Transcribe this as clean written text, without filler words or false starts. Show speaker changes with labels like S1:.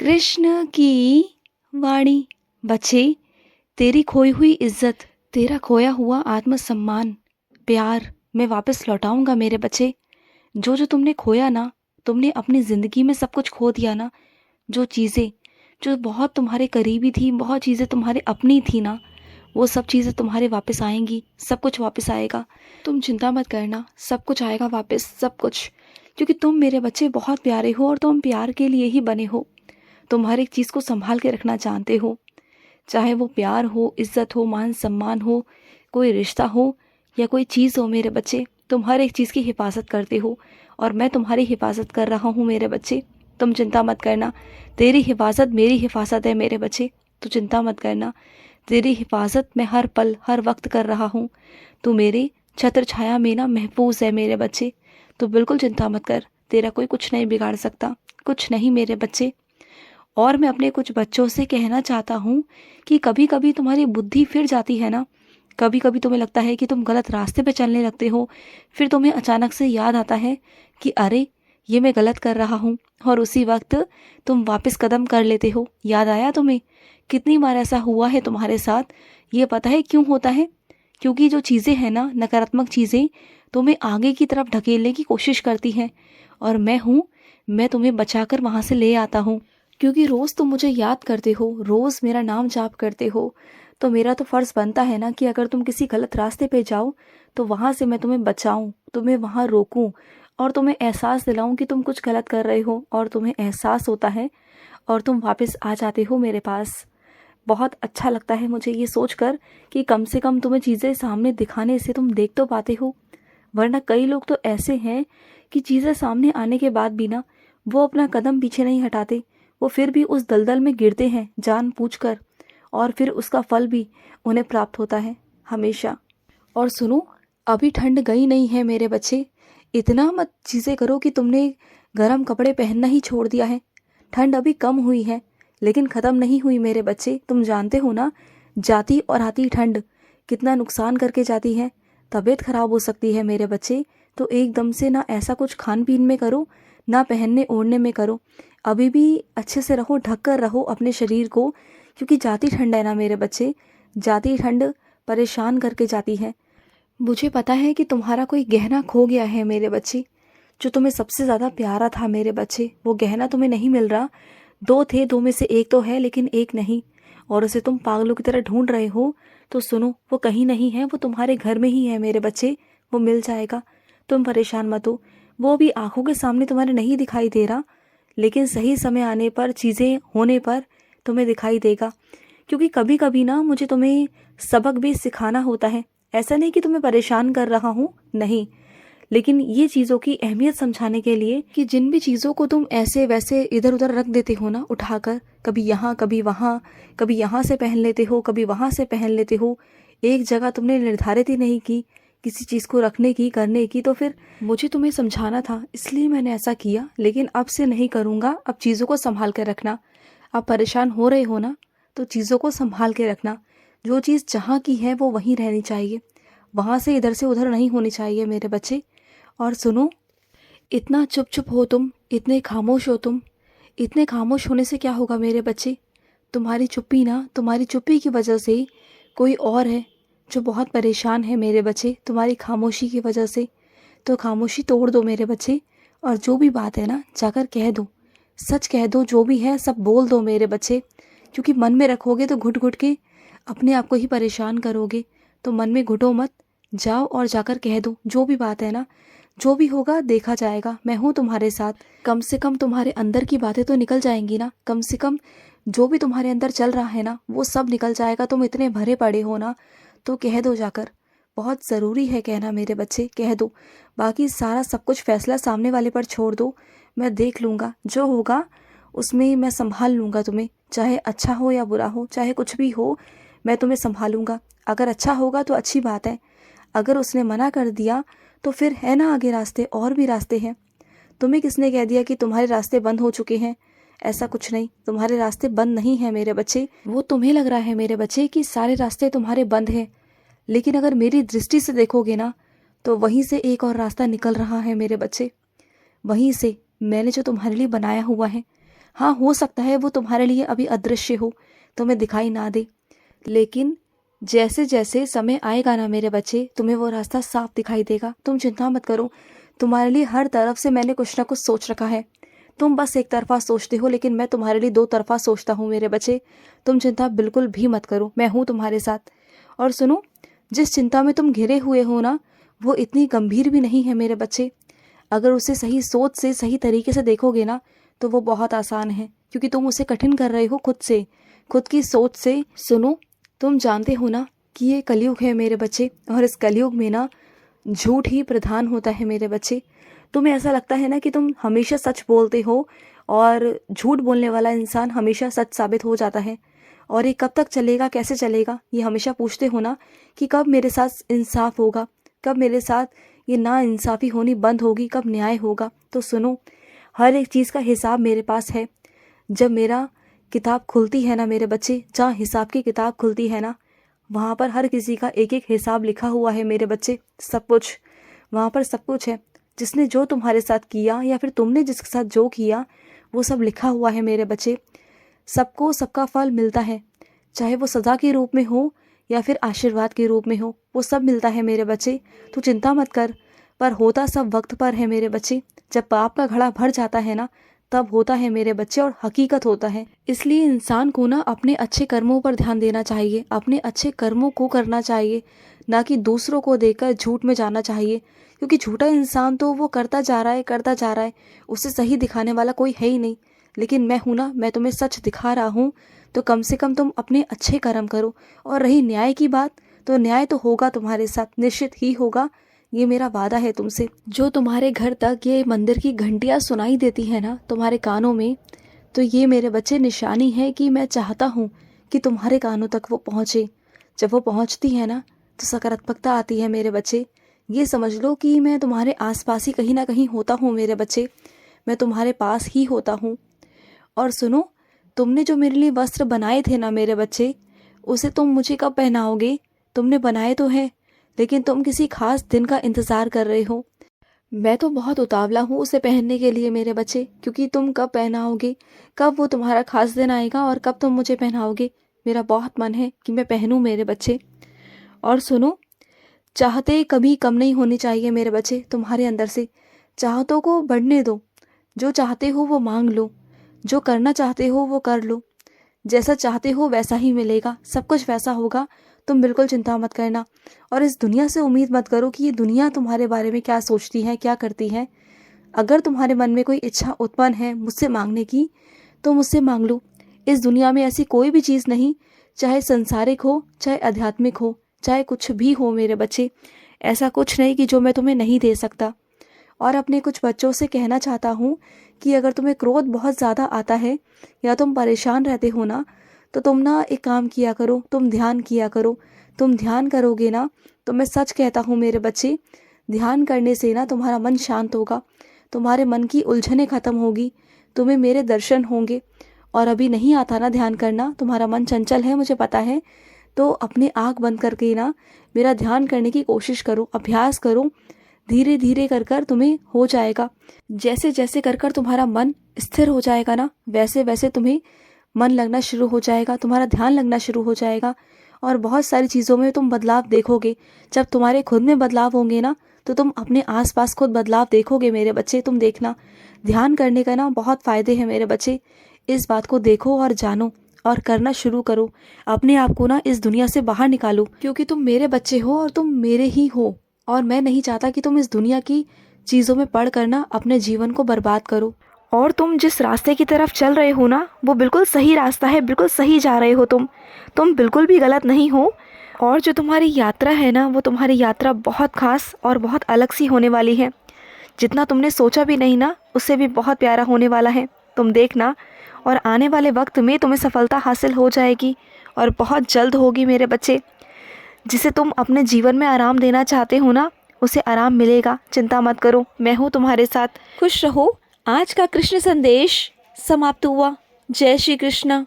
S1: कृष्ण की वाणी। बच्चे, तेरी खोई हुई इज्जत, तेरा खोया हुआ आत्मसम्मान, प्यार मैं वापस लौटाऊंगा मेरे बच्चे। जो जो तुमने खोया ना, तुमने अपनी ज़िंदगी में सब कुछ खो दिया ना। जो चीज़ें जो बहुत तुम्हारे करीबी थी, बहुत चीज़ें तुम्हारे अपनी थी ना, वो सब चीज़ें तुम्हारे वापस आएंगी। सब कुछ वापस आएगा। तुम चिंता मत करना, सब कुछ आएगा वापस, सब कुछ। क्योंकि तुम मेरे बच्चे बहुत प्यारे हो और तुम प्यार के लिए ही बने हो। तुम हर एक चीज़ को संभाल के रखना जानते हो, चाहे वो प्यार हो, इज्जत हो, मान सम्मान हो, कोई रिश्ता हो या कोई चीज़ हो। मेरे बच्चे, तुम हर एक चीज़ की हिफाजत करते हो और मैं तुम्हारी हिफाजत कर रहा हूँ मेरे बच्चे। तुम चिंता मत करना, तेरी हिफाजत मेरी हिफाजत है मेरे बच्चे। तो चिंता मत करना, तेरी हिफाजत मैं हर पल हर वक्त कर रहा हूँ। तू मेरी छत्र छाया में ना महफूज है मेरे बच्चे। तो बिल्कुल चिंता मत कर, तेरा कोई कुछ नहीं बिगाड़ सकता, कुछ नहीं मेरे बच्चे। और मैं अपने कुछ बच्चों से कहना चाहता हूँ कि कभी कभी तुम्हारी बुद्धि फिर जाती है ना। कभी कभी तुम्हें लगता है कि तुम गलत रास्ते पे चलने लगते हो, फिर तुम्हें अचानक से याद आता है कि अरे ये मैं गलत कर रहा हूँ, और उसी वक्त तुम वापस कदम कर लेते हो। याद आया तुम्हें? कितनी बार ऐसा हुआ है तुम्हारे साथ? ये पता है क्यों होता है? क्योंकि जो चीज़ें हैं ना, नकारात्मक चीज़ें तुम्हें आगे की तरफ ढकेलने की कोशिश करती हैं, और मैं तुम्हें बचाकर वहाँ से ले आता हूँ। क्योंकि रोज़ तुम मुझे याद करते हो, रोज़ मेरा नाम जाप करते हो, तो मेरा तो फ़र्ज़ बनता है ना कि अगर तुम किसी गलत रास्ते पे जाओ तो वहाँ से मैं तुम्हें बचाऊं, तुम्हें वहाँ रोकूं, और तुम्हें एहसास दिलाऊं कि तुम कुछ गलत कर रहे हो, और तुम्हें एहसास होता है और तुम वापस आ जाते हो मेरे पास। बहुत अच्छा लगता है मुझे ये सोचकर कि कम से कम तुम्हें चीज़ें सामने दिखाने से तुम देख तो पाते हो। वरना कई लोग तो ऐसे हैं कि चीज़ें सामने आने के बाद भी ना, वो अपना कदम पीछे नहीं हटाते। वो फिर भी उस दलदल में गिरते हैं जानबूझकर, और फिर उसका फल भी उन्हें प्राप्त होता है हमेशा। और सुनो, अभी ठंड गई नहीं है मेरे बच्चे। इतना मत चीज़ें करो कि तुमने गर्म कपड़े पहनना ही छोड़ दिया है। ठंड अभी कम हुई है, लेकिन ख़त्म नहीं हुई मेरे बच्चे। तुम जानते हो ना, जाती और आती ठंड कितना नुकसान करके जाती है। तबीयत खराब हो सकती है मेरे बच्चे। तो एकदम से ना ऐसा कुछ खान पीन में करो, ना पहनने ओढ़ने में करो। अभी भी अच्छे से रहो, ढक कर रहो अपने शरीर को, क्योंकि जाती ठंड है ना मेरे बच्चे। जाती ठंड परेशान करके जाती है। मुझे पता है कि तुम्हारा कोई गहना खो गया है मेरे बच्चे, जो तुम्हें सबसे ज़्यादा प्यारा था मेरे बच्चे। वो गहना तुम्हें नहीं मिल रहा। दो थे, दो में से एक तो है लेकिन एक नहीं, और उसे तुम पागलों की तरह ढूंढ रहे हो। तो सुनो, वो कहीं नहीं है, वो तुम्हारे घर में ही है मेरे बच्चे। वो मिल जाएगा, तुम परेशान मत हो। वो भी आंखों के सामने तुम्हारे नहीं दिखाई दे रहा, लेकिन सही समय आने पर, चीज़ें होने पर तुम्हें दिखाई देगा। क्योंकि कभी कभी ना मुझे तुम्हें सबक भी सिखाना होता है। ऐसा नहीं कि तुम्हें परेशान कर रहा हूँ, नहीं, लेकिन ये चीज़ों की अहमियत समझाने के लिए कि जिन भी चीज़ों को तुम ऐसे वैसे इधर उधर रख देते हो ना, उठाकर कभी यहाँ कभी वहाँ, कभी यहाँ से पहन लेते हो, कभी वहाँ से पहन लेते हो। एक जगह तुमने निर्धारित ही नहीं की किसी चीज़ को रखने की, करने की। तो फिर मुझे तुम्हें समझाना था, इसलिए मैंने ऐसा किया, लेकिन अब से नहीं करूँगा। अब चीज़ों को संभाल कर रखना। आप परेशान हो रहे हो ना, तो चीज़ों को संभाल के रखना। जो चीज़ जहाँ की है वो वहीं रहनी चाहिए, वहाँ से इधर से उधर नहीं होनी चाहिए मेरे बच्चे। और सुनो, इतना चुप चुप हो तुम, इतने खामोश हो तुम। इतने खामोश होने से क्या होगा मेरे बच्चे? तुम्हारी चुप्पी ना, तुम्हारी चुप्पी की वजह से कोई और है जो बहुत परेशान है मेरे बच्चे, तुम्हारी खामोशी की वजह से। तो खामोशी तोड़ दो मेरे बच्चे, और जो भी बात है ना, जाकर कह दो। सच कह दो, जो भी है सब बोल दो मेरे बच्चे। क्योंकि मन में रखोगे तो घुट घुट के अपने आप को ही परेशान करोगे। तो मन में घुटो मत, जाओ और जाकर कह दो जो भी बात है ना। जो भी होगा देखा जाएगा, मैं हूँ तुम्हारे साथ। कम से कम तुम्हारे अंदर की बातें तो निकल जाएंगी ना। कम से कम जो भी तुम्हारे अंदर चल रहा है ना, वो सब निकल जाएगा। तुम इतने भरे पड़े हो ना, तो कह दो जाकर। बहुत ज़रूरी है कहना मेरे बच्चे, कह दो। बाकी सारा सब कुछ फैसला सामने वाले पर छोड़ दो। मैं देख लूँगा, जो होगा उसमें मैं संभाल लूँगा तुम्हें। चाहे अच्छा हो या बुरा हो, चाहे कुछ भी हो, मैं तुम्हें संभालूँगा। अगर अच्छा होगा तो अच्छी बात है, अगर उसने मना कर दिया तो फिर है ना आगे रास्ते, और भी रास्ते हैं। तुम्हें किसने कह दिया कि तुम्हारे रास्ते बंद हो चुके हैं? ऐसा कुछ नहीं, तुम्हारे रास्ते बंद नहीं हैं मेरे बच्चे। वो तुम्हें लग रहा है मेरे बच्चे कि सारे रास्ते तुम्हारे बंद हैं, लेकिन अगर मेरी दृष्टि से देखोगे ना, तो वहीं से एक और रास्ता निकल रहा है मेरे बच्चे। वहीं से मैंने जो तुम्हारे लिए बनाया हुआ है, हाँ, हो सकता है वो तुम्हारे लिए अभी अदृश्य हो, तुम्हें दिखाई ना दे, लेकिन जैसे जैसे समय आएगा ना मेरे बच्चे, तुम्हें वो रास्ता साफ दिखाई देगा। तुम चिंता मत करो, तुम्हारे लिए हर तरफ से मैंने कुछ ना कुछ सोच रखा है। तुम बस एक तरफा सोचते हो, लेकिन मैं तुम्हारे लिए दो तरफा सोचता हूँ मेरे बच्चे। तुम चिंता बिल्कुल भी मत करो, मैं हूँ तुम्हारे साथ। और सुनो, जिस चिंता में तुम घिरे हुए हो ना, वो इतनी गंभीर भी नहीं है मेरे बच्चे। अगर उसे सही सोच से, सही तरीके से देखोगे ना, तो वो बहुत आसान है, क्योंकि तुम उसे कठिन कर रहे हो खुद से, खुद की सोच से। सुनो, तुम जानते हो ना कि ये कलयुग है मेरे बच्चे, और इस कलयुग में ना झूठ ही प्रधान होता है मेरे बच्चे। तुम्हें ऐसा लगता है ना कि तुम हमेशा सच बोलते हो, और झूठ बोलने वाला इंसान हमेशा सच साबित हो जाता है। और ये कब तक चलेगा, कैसे चलेगा, ये हमेशा पूछते हो ना कि कब मेरे साथ इंसाफ होगा, कब मेरे साथ ये ना इंसाफ़ी होनी बंद होगी, कब न्याय होगा। तो सुनो, हर एक चीज़ का हिसाब मेरे पास है। जब मेरा किताब खुलती है ना मेरे बच्चे, जहाँ हिसाब की किताब खुलती है ना, वहाँ पर हर किसी का एक एक हिसाब लिखा हुआ है मेरे बच्चे। सब कुछ वहाँ पर, सब कुछ है। जिसने जो तुम्हारे साथ किया, या फिर तुमने जिसके साथ जो किया, वो सब लिखा हुआ है मेरे बच्चे। सबको सबका फल मिलता है, चाहे वो सज़ा के रूप में हो या फिर आशीर्वाद के रूप में हो, वो सब मिलता है मेरे बच्चे। तो चिंता मत कर, पर होता सब वक्त पर है मेरे बच्चे। जब पाप का घड़ा भर जाता है ना, तब होता है मेरे बच्चे, और हकीकत होता है। इसलिए इंसान को ना अपने अच्छे कर्मों पर ध्यान देना चाहिए, अपने अच्छे कर्मों को करना चाहिए, ना कि दूसरों को देखकर झूठ में जाना चाहिए। क्योंकि झूठा इंसान तो वो करता जा रहा है, करता जा रहा है, उसे सही दिखाने वाला कोई है ही नहीं। लेकिन मैं हूँ ना, मैं तुम्हें सच दिखा रहा हूँ, तो कम से कम तुम अपने अच्छे कर्म करो। और रही न्याय की बात, तो न्याय तो होगा तुम्हारे साथ, निश्चित ही होगा। ये मेरा वादा है तुमसे। जो तुम्हारे घर तक ये मंदिर की घंटियाँ सुनाई देती है ना तुम्हारे कानों में, तो ये मेरे बच्चे निशानी है कि मैं चाहता हूँ कि तुम्हारे कानों तक वो पहुँचे। जब वो पहुँचती है ना, तो सकारात्मकता आती है मेरे बच्चे। ये समझ लो कि मैं तुम्हारे आसपास ही कहीं ना कहीं होता हूँ मेरे बच्चे, मैं तुम्हारे पास ही होता हूँ। और सुनो, तुमने जो मेरे लिए वस्त्र बनाए थे ना मेरे बच्चे, उसे तुम मुझे कब पहनाओगे? तुमने बनाए तो हैं, लेकिन तुम किसी खास दिन का इंतज़ार कर रहे हो। मैं तो बहुत उतावला हूँ उसे पहनने के लिए मेरे बच्चे, क्योंकि तुम कब पहनाओगे, कब वो तुम्हारा खास दिन आएगा और कब तुम मुझे पहनाओगे, मेरा बहुत मन है कि मैं पहनूँ मेरे बच्चे। और सुनो, चाहते कभी कम नहीं होनी चाहिए मेरे बच्चे तुम्हारे अंदर से। चाहतों को बढ़ने दो, जो चाहते हो वो मांग लो, जो करना चाहते हो वो कर लो। जैसा चाहते हो वैसा ही मिलेगा, सब कुछ वैसा होगा। तुम बिल्कुल चिंता मत करना, और इस दुनिया से उम्मीद मत करो कि ये दुनिया तुम्हारे बारे में क्या सोचती है, क्या करती है। अगर तुम्हारे मन में कोई इच्छा उत्पन्न है मुझसे मांगने की, तो मुझसे मांग लो। इस दुनिया में ऐसी कोई भी चीज़ नहीं, चाहे संसारिक हो, चाहे आध्यात्मिक हो, चाहे कुछ भी हो मेरे बच्चे, ऐसा कुछ नहीं कि जो मैं तुम्हें नहीं दे सकता। और अपने कुछ बच्चों से कहना चाहता हूँ कि अगर तुम्हें क्रोध बहुत ज़्यादा आता है, या तुम परेशान रहते हो ना, तो तुम ना एक काम किया करो, तुम ध्यान किया करो। तुम ध्यान करोगे ना, तो मैं सच कहता हूँ मेरे बच्चे, ध्यान करने से ना तुम्हारा मन शांत होगा, तुम्हारे मन की उलझनें ख़त्म होगी, तुम्हें मेरे दर्शन होंगे। और अभी नहीं आता ना ध्यान करना, तुम्हारा मन चंचल है मुझे पता है, तो अपने आँख बंद करके ना मेरा ध्यान करने की कोशिश करो, अभ्यास करो। धीरे धीरे कर कर तुम्हें हो जाएगा। जैसे जैसे कर कर तुम्हारा मन स्थिर हो जाएगा ना, वैसे वैसे तुम्हें मन लगना शुरू हो जाएगा, तुम्हारा ध्यान लगना शुरू हो जाएगा, और बहुत सारी चीज़ों में तुम बदलाव देखोगे। जब तुम्हारे खुद में बदलाव होंगे ना, तो तुम अपने आसपास खुद बदलाव देखोगे मेरे बच्चे। तुम देखना, ध्यान करने का ना बहुत फ़ायदे हैं मेरे बच्चे। इस बात को देखो और जानो, और करना शुरू करो। अपने आप को ना इस दुनिया से बाहर निकालो, क्योंकि तुम मेरे बच्चे हो और तुम मेरे ही हो। और मैं नहीं चाहता कि तुम इस दुनिया की चीज़ों में पढ़ कर ना अपने जीवन को बर्बाद करो। और तुम जिस रास्ते की तरफ चल रहे हो ना, वो बिल्कुल सही रास्ता है, बिल्कुल सही जा रहे हो तुम बिल्कुल भी गलत नहीं हो। और जो तुम्हारी यात्रा है ना, वो तुम्हारी यात्रा बहुत खास और बहुत अलग सी होने वाली है। जितना तुमने सोचा भी नहीं ना, उससे भी बहुत प्यारा होने वाला है। तुम देखना, और आने वाले वक्त में तुम्हें सफलता हासिल हो जाएगी, और बहुत जल्द होगी मेरे बच्चे। जिसे तुम अपने जीवन में आराम देना चाहते हो ना, उसे आराम मिलेगा। चिंता मत करो, मैं हूँ तुम्हारे साथ। खुश रहो। आज का कृष्ण संदेश समाप्त हुआ। जय श्री कृष्ण।